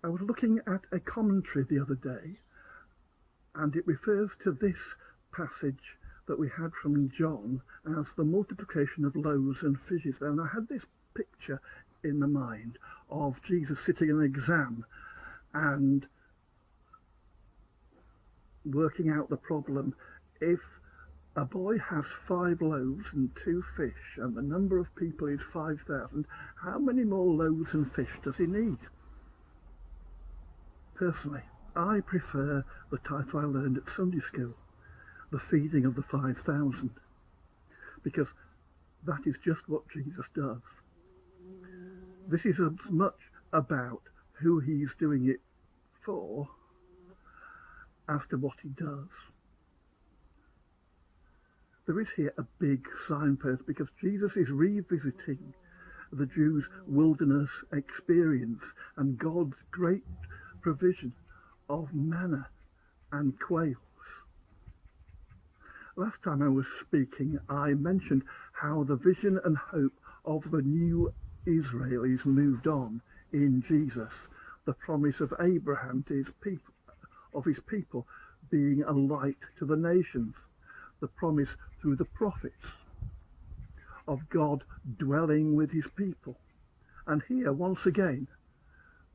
I was looking at a commentary the other day, and it refers to this passage that we had from John as the multiplication of loaves and fishes. And I had this picture in the mind of Jesus sitting in an exam and working out the problem. If a boy has 5 loaves and 2 fish, and the number of people is 5,000, how many more loaves and fish does he need? Personally, I prefer the title I learned at Sunday school, the feeding of the 5,000, because that is just what Jesus does. This is as much about who he's doing it for as to what he does. There is here a big signpost, because Jesus is revisiting the Jews' wilderness experience and God's great provision of manna and quails. Last time I was speaking, I mentioned how the vision and hope of the new Israel is moved on in Jesus, the promise of Abraham to his people being a light to the nations, the promise through the prophets of God dwelling with his people. And here, once again,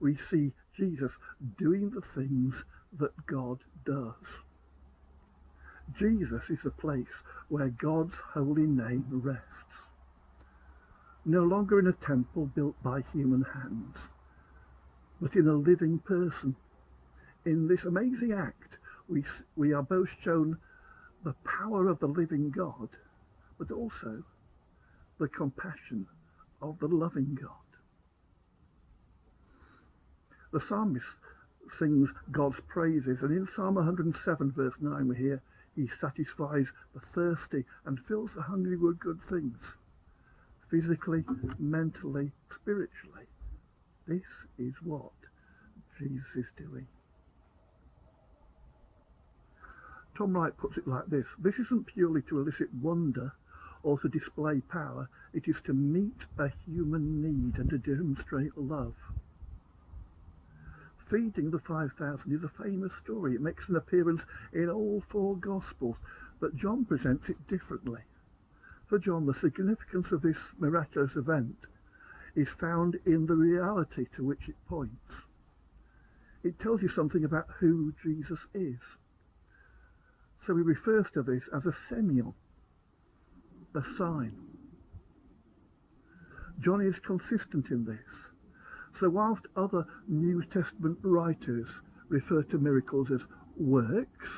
we see Jesus doing the things that God does. Jesus is the place where God's holy name rests, no longer in a temple built by human hands, but in a living person. In this amazing act, we are both shown the power of the living God, but also the compassion of the loving God. The psalmist sings God's praises, and in Psalm 107 verse 9 we hear, he satisfies the thirsty and fills the hungry with good things, physically, mentally, spiritually. This is what Jesus is doing. Tom Wright puts it like this: this isn't purely to elicit wonder or to display power, it is to meet a human need and to demonstrate love. Feeding the 5,000 is a famous story. It makes an appearance in all 4 Gospels, but John presents it differently. For John, the significance of this miraculous event is found in the reality to which it points. It tells you something about who Jesus is. So he refers to this as a semeion, a sign. John is consistent in this. So whilst other New Testament writers refer to miracles as works,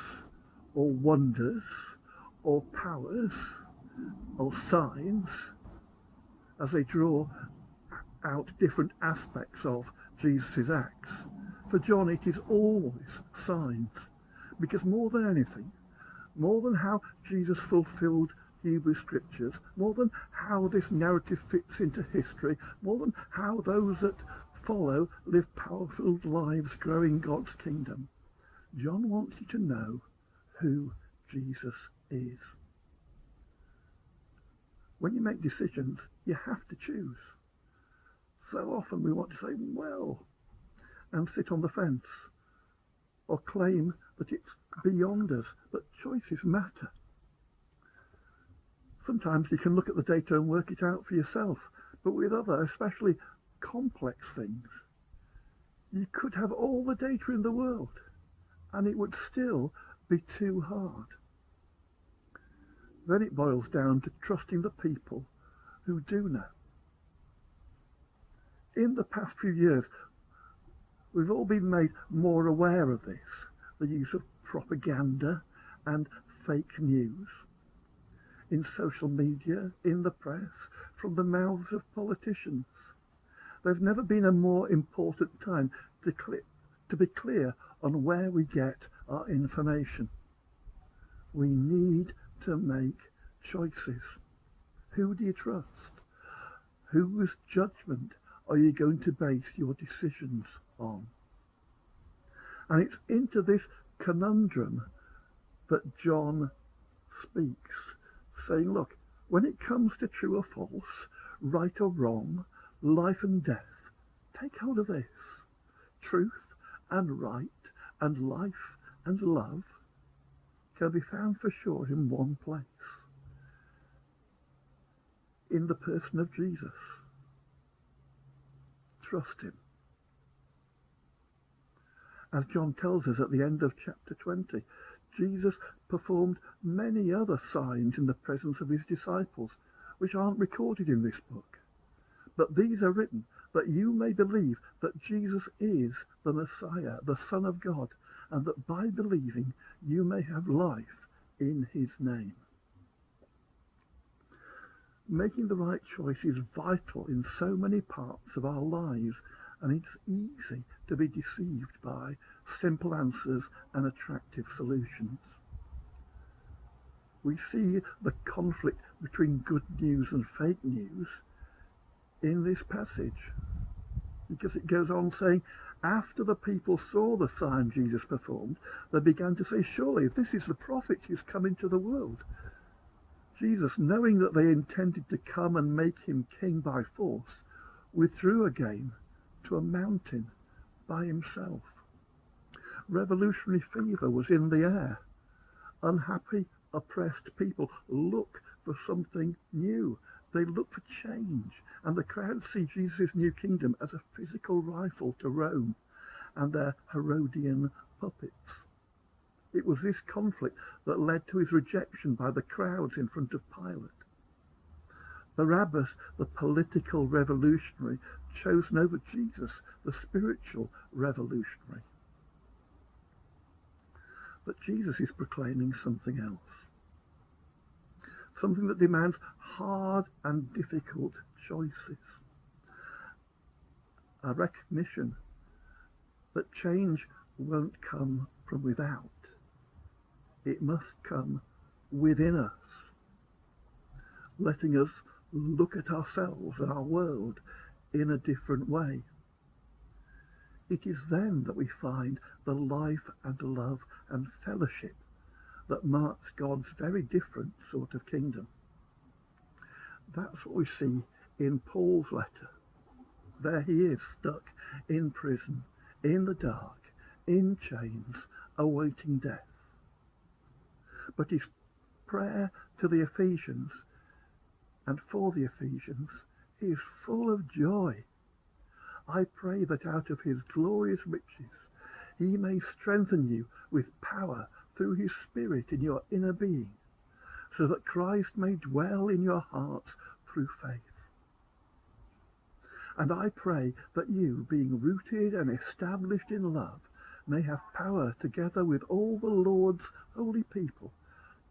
or wonders, or powers, or signs, as they draw out different aspects of Jesus' acts, for John it is always signs, because more than anything, more than how Jesus fulfilled Hebrew scriptures, more than how this narrative fits into history, more than how those that follow live powerful lives growing God's kingdom, John wants you to know who Jesus is. When you make decisions, you have to choose. So often we want to say, well, and sit on the fence, or claim that it's beyond us, but choices matter. Sometimes you can look at the data and work it out for yourself, but with other, especially complex things, you could have all the data in the world and it would still be too hard. Then it boils down to trusting the people who do know. In the past few years, we've all been made more aware of this, the use of propaganda and fake news in social media, in the press, from the mouths of politicians. There's never been a more important time to be clear on where we get our information. We need to make choices. Who do you trust? Whose judgment are you going to base your decisions on? And it's into this conundrum that John speaks, saying, look, when it comes to true or false, right or wrong, life and death, take hold of this. truth and right and life and love can be found for sure in one place, in the person of Jesus. Trust him. As John tells us at the end of chapter 20, Jesus performed many other signs in the presence of his disciples, which aren't recorded in this book. But these are written that you may believe that Jesus is the Messiah, the Son of God, and that by believing you may have life in his name. Making the right choice is vital in so many parts of our lives, and it's easy to be deceived by simple answers and attractive solutions. We see the conflict between good news and fake news in this passage, because it goes on saying, after the people saw the sign Jesus performed, they began to say, surely if this is the prophet who's come into the world. Jesus, knowing that they intended to come and make him king by force, withdrew again to a mountain by himself. Revolutionary fever was in the air. Unhappy, oppressed people look for something new. They look for change. And the crowd see Jesus' new kingdom as a physical rival to Rome and their Herodian puppets. It was this conflict that led to his rejection by the crowds in front of Pilate. Barabbas, the political revolutionary, chosen over Jesus, the spiritual revolutionary. But Jesus is proclaiming something else. Something that demands hard and difficult choices. A recognition that change won't come from without. It must come within us, letting us look at ourselves and our world in a different way. It is then that we find the life and love and fellowship that marks God's very different sort of kingdom. That's what we see in Paul's letter. There he is, stuck in prison, in the dark, in chains, awaiting death. But his prayer to the Ephesians and for the Ephesians is full of joy. I pray that out of his glorious riches he may strengthen you with power through his Spirit in your inner being, so that Christ may dwell in your hearts through faith. And I pray that you, being rooted and established in love, may have power together with all the Lord's holy people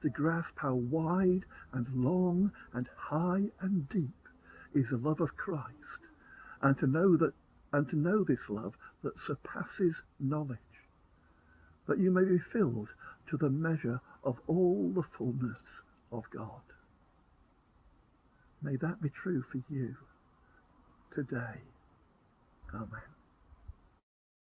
to grasp how wide and long and high and deep is the love of Christ, and to know this love that surpasses knowledge, that you may be filled to the measure of all the fullness of God. May that be true for you today. Amen.